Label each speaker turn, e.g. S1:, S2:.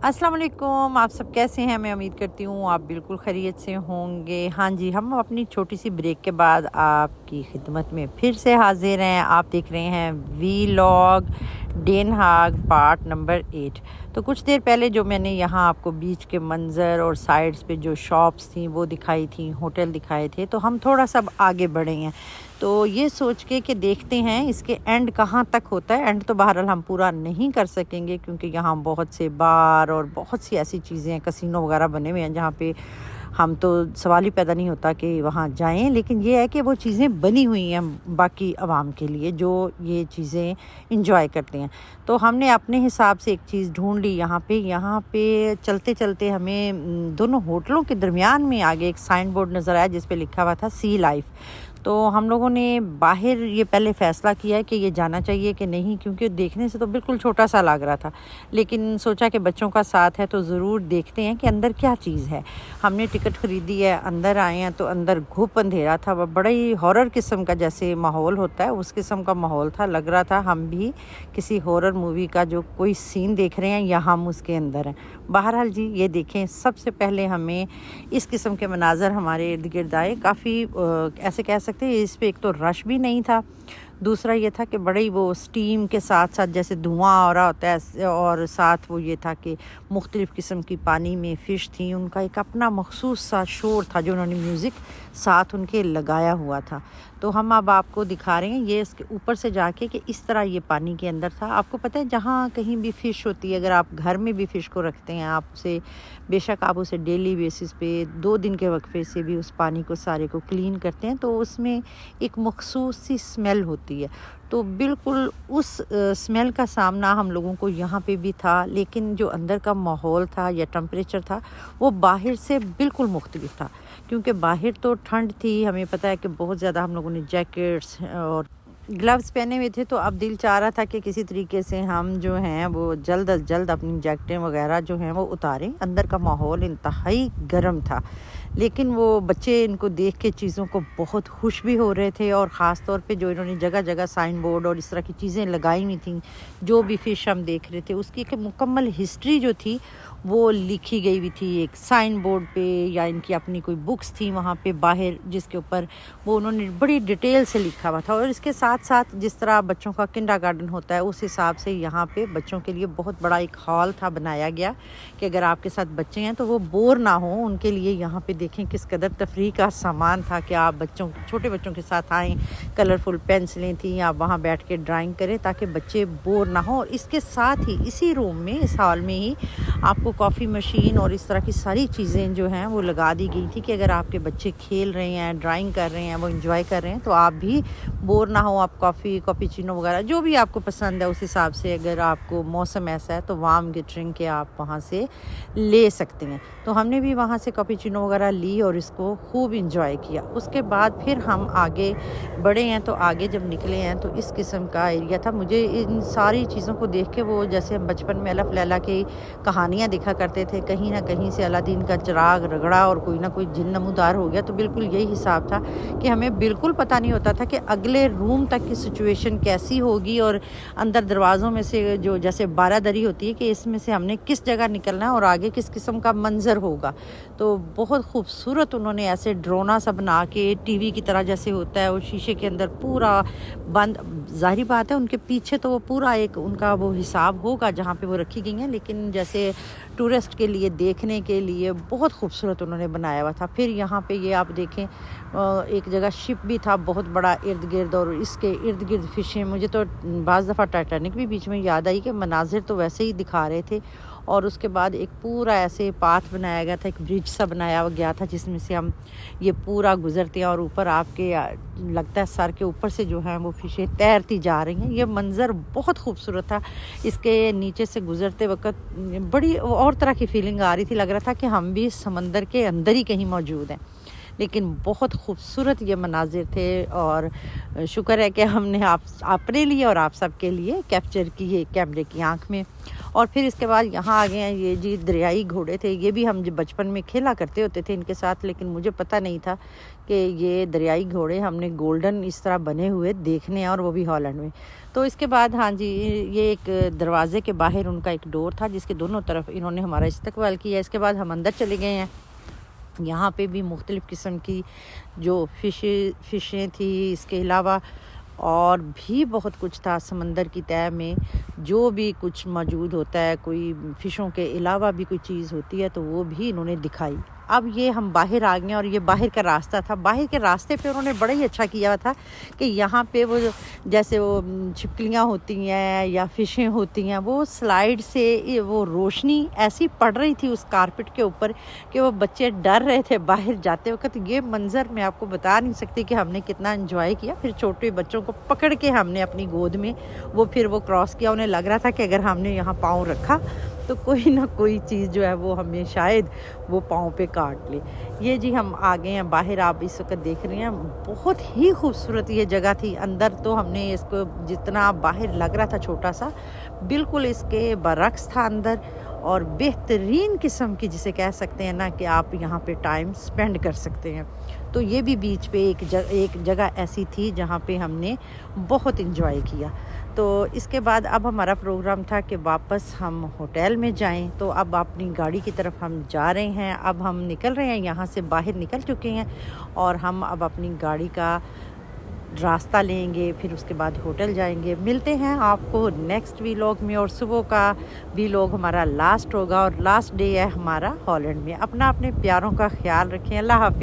S1: अस्सलाम वालेकुम। आप सब कैसे हैं? मैं उम्मीद करती हूँ आप बिल्कुल खैरियत से होंगे। हाँ जी, हम अपनी छोटी सी ब्रेक के बाद आपकी खिदमत में फिर से हाजिर हैं। आप देख रहे हैं वीलॉग डेन हाग पार्ट नंबर 8। तो कुछ देर पहले जो मैंने यहाँ आपको बीच के मंज़र और साइड्स पे जो शॉप्स थी वो दिखाई थी, होटल दिखाए थे, तो हम थोड़ा सा आगे बढ़े हैं। तो ये सोच के कि देखते हैं इसके एंड कहाँ तक होता है। एंड तो बहरहाल हम पूरा नहीं कर सकेंगे क्योंकि यहाँ बहुत से बार और बहुत सी ऐसी चीज़ें हैं, कसिनो वगैरह बने हुए हैं जहाँ पे हम तो सवाल ही पैदा नहीं होता कि वहाँ जाएं। लेकिन ये है कि वो चीज़ें बनी हुई हैं बाकी आवाम के लिए जो ये चीज़ें इंजॉय करते हैं। तो हमने अपने हिसाब से एक चीज़ ढूंढ ली। यहाँ पे चलते चलते हमें दोनों होटलों के दरमियान में आगे एक साइन बोर्ड नज़र आया जिस पे लिखा हुआ था सी लाइफ। तो हम लोगों ने बाहर ये पहले फ़ैसला किया है कि ये जाना चाहिए कि नहीं, क्योंकि देखने से तो बिल्कुल छोटा सा लग रहा था, लेकिन सोचा कि बच्चों का साथ है तो ज़रूर देखते हैं कि अंदर क्या चीज़ है। हमने टिकट ख़रीदी है, अंदर आए हैं तो अंदर घुप अंधेरा था, वह बड़ा ही हॉरर किस्म का जैसे माहौल होता है उस किस्म का माहौल था। लग रहा था हम भी किसी हॉरर मूवी का जो कोई सीन देख रहे हैं या हम उसके अंदर हैं। बहरहाल जी ये देखें, सबसे पहले हमें इस किस्म के मनाज़र हमारे इर्द गिर्द आए। काफ़ी ऐसे कह सकते हैं इस पे एक तो रश भी नहीं था, दूसरा ये था कि बड़े ही वो स्टीम के साथ साथ जैसे धुआं आ रहा होता है, और साथ वो ये था कि मुख्तलिफ़ किस्म की पानी में फ़िश थी। उनका एक अपना मखसूस सा शोर था जो उन्होंने म्यूज़िक साथ उनके लगाया हुआ था। तो हम अब आपको दिखा रहे हैं ये इसके ऊपर से जाके कि इस तरह ये पानी के अंदर था। आपको पता है जहाँ कहीं भी फ़िश होती है, अगर आप घर में भी फ़िश को रखते हैं, आप उसे बेशक आप उसे डेली बेसिस पे 2 दिन के वक्फे से भी उस पानी को सारे को क्लीन करते हैं तो उसमें एक मखसूस सी स्मेल होती है। तो बिल्कुल उस स्मेल का सामना हम लोगों को यहाँ पे भी था, लेकिन जो अंदर का माहौल था या टेम्परेचर था वो बाहर से बिल्कुल मुख्तलिफ था। क्योंकि बाहर तो ठंड थी, हमें पता है कि बहुत ज़्यादा हम लोगों ने जैकेट्स और ग्लव्स पहने हुए थे, तो अब दिल चाह रहा था कि किसी तरीके से हम जो हैं वो जल्द अज जल्द अपनी जैकेटें वगैरह जो हैं वो उतारें। अंदर का माहौल इंतहाई गर्म था, लेकिन वो बच्चे इनको देख के चीज़ों को बहुत खुश भी हो रहे थे। और ख़ास तौर पे जो इन्होंने जगह जगह साइन बोर्ड और इस तरह की चीज़ें लगाई हुई थी, जो भी फ़िश हम देख रहे थे उसकी एक मुकम्मल हिस्ट्री जो थी वो लिखी गई हुई थी एक साइन बोर्ड पे, या इनकी अपनी कोई बुक्स थी वहाँ पे बाहर जिसके ऊपर वो उन्होंने बड़ी डिटेल से लिखा हुआ था। और इसके साथ साथ जिस तरह बच्चों का किंडरगार्टन होता है उस हिसाब से यहाँ पे बच्चों के लिए बहुत बड़ा एक हॉल था बनाया गया कि अगर आपके साथ बच्चे हैं तो वो बोर ना हो उनके लिए। यहाँ पे देखें किस कदर तफरीह का सामान था कि आप छोटे बच्चों के साथ आएँ, कलरफुल पेंसिलें थी, आप वहाँ बैठ के ड्राइंग करें ताकि बच्चे बोर ना हो। और इसके साथ ही इसी रूम में, इस हॉल में ही आपको कॉफ़ी मशीन और इस तरह की सारी चीज़ें जो हैं वो लगा दी गई थी कि अगर आपके बच्चे खेल रहे हैं, ड्राइंग कर रहे हैं, वो इंजॉय कर रहे हैं तो आप भी बोर ना हो। आप कॉफ़ीचिनो वगैरह जो भी आपको पसंद है उस हिसाब से, अगर आपको मौसम ऐसा है तो वार्म ड्रिंक के आप वहाँ से ले सकते हैं। तो हमने भी वहाँ से कॉफ़ीचिनो वगैरह ली और इसको खूब इंजॉय किया। उसके बाद फिर हम आगे बढ़े हैं, तो आगे जब निकले हैं तो इस किस्म का एरिया था। मुझे इन सारी चीज़ों को देख के वो जैसे हम बचपन में अलफ लैला की कहानियाँ देखा करते थे, कहीं ना कहीं से अलादीन का चिराग रगड़ा और कोई ना कोई जिन नमूदार हो गया, तो बिल्कुल यही हिसाब था कि हमें बिल्कुल पता नहीं होता था कि अगले रूम तक की सिचुएशन कैसी होगी और अंदर दरवाज़ों में से जो जैसे बारादरी होती है कि इसमें से हमने किस जगह निकलना है और आगे किस किस्म का मंजर होगा। तो बहुत खूबसूरत उन्होंने ऐसे ड्रोना सा बना के टीवी की तरह जैसे होता है, और शीशे के अंदर पूरा बंद, जाहिर बात है उनके पीछे तो वो पूरा एक उनका वो हिसाब होगा जहाँ पे वो रखी गई हैं, लेकिन जैसे टूरिस्ट के लिए देखने के लिए बहुत खूबसूरत उन्होंने बनाया हुआ था। फिर यहाँ पे ये आप देखें एक जगह शिप भी था बहुत बड़ा इर्द गिर्द, और इसके इर्द गिर्द फिशें। मुझे तो बाज़ दफ़ा टाइटैनिक भी बीच में याद आई कि मनाजिर तो वैसे ही दिखा रहे थे। और उसके बाद एक पूरा ऐसे पाथ बनाया गया था, एक ब्रिज सा बनाया गया था जिसमें से हम ये पूरा गुजरते हैं और ऊपर आपके लगता है सर के ऊपर से जो है वो फिशें तैरती जा रही हैं। ये मंज़र बहुत खूबसूरत था। इसके नीचे से गुजरते वक्त बड़ी और तरह की फीलिंग आ रही थी, लग रहा था कि हम भी समंदर के अंदर ही कहीं मौजूद हैं। लेकिन बहुत खूबसूरत ये मनाजिर थे और शुक्र है कि हमने अपने लिए और आप सबके लिए कैप्चर किए कैमरे की आंख में। और फिर इसके बाद यहाँ आ गए हैं, ये जी दरियाई घोड़े थे। ये भी हम जब बचपन में खेला करते होते थे इनके साथ, लेकिन मुझे पता नहीं था कि ये दरियाई घोड़े हमने गोल्डन इस तरह बने हुए देखने हैं, और वो भी हॉलैंड में। तो इसके बाद हाँ जी, ये एक दरवाजे के बाहर उनका एक डोर था जिसके दोनों तरफ इन्होंने हमारा इस्तकबाल किया। इसके बाद हम अंदर चले गए हैं। यहाँ पे भी मुख्तलिफ़ किस्म की जो फ़िशें थी, इसके अलावा और भी बहुत कुछ था समंदर की तह में। जो भी कुछ मौजूद होता है, कोई फ़िशों के अलावा भी कोई चीज़ होती है तो वो भी इन्होंने दिखाई। अब ये हम बाहर आ गए और ये बाहर का रास्ता था। बाहर के रास्ते पे उन्होंने बड़ा ही अच्छा किया था कि यहाँ पे वो जैसे वो छिपकलियाँ होती हैं या फ़िशें होती हैं, वो स्लाइड से वो रोशनी ऐसी पड़ रही थी उस कारपेट के ऊपर कि वो बच्चे डर रहे थे बाहर जाते वक्त। ये मंज़र मैं आपको बता नहीं सकती कि हमने कितना एंजॉय किया। फिर छोटे बच्चों को पकड़ के हमने अपनी गोद में वो क्रॉस किया। उन्हें लग रहा था कि अगर हमने यहाँ पाँव रखा तो कोई ना कोई चीज़ जो है वो हमें शायद वो पाँव पे काट ले। ये जी हम आ गए हैं बाहर, आप इस वक्त देख रहे हैं। बहुत ही खूबसूरत ये जगह थी। अंदर तो हमने इसको जितना बाहर लग रहा था छोटा सा, बिल्कुल इसके बरक्स था अंदर, और बेहतरीन किस्म की जिसे कह सकते हैं ना कि आप यहाँ पे टाइम स्पेंड कर सकते हैं। तो ये भी बीच पे एक जगह ऐसी थी जहाँ पे हमने बहुत इंजॉय किया। तो इसके बाद अब हमारा प्रोग्राम था कि वापस हम होटल में जाएं। तो अब अपनी गाड़ी की तरफ हम जा रहे हैं। अब हम निकल रहे हैं, यहाँ से बाहर निकल चुके हैं और हम अब अपनी गाड़ी का रास्ता लेंगे, फिर उसके बाद होटल जाएंगे। मिलते हैं आपको नेक्स्ट व्लॉग में, और सुबह का व्लॉग हमारा लास्ट होगा और लास्ट डे है हमारा हॉलैंड में। अपने प्यारों का ख्याल रखें। अल्लाह हाफ़िज़।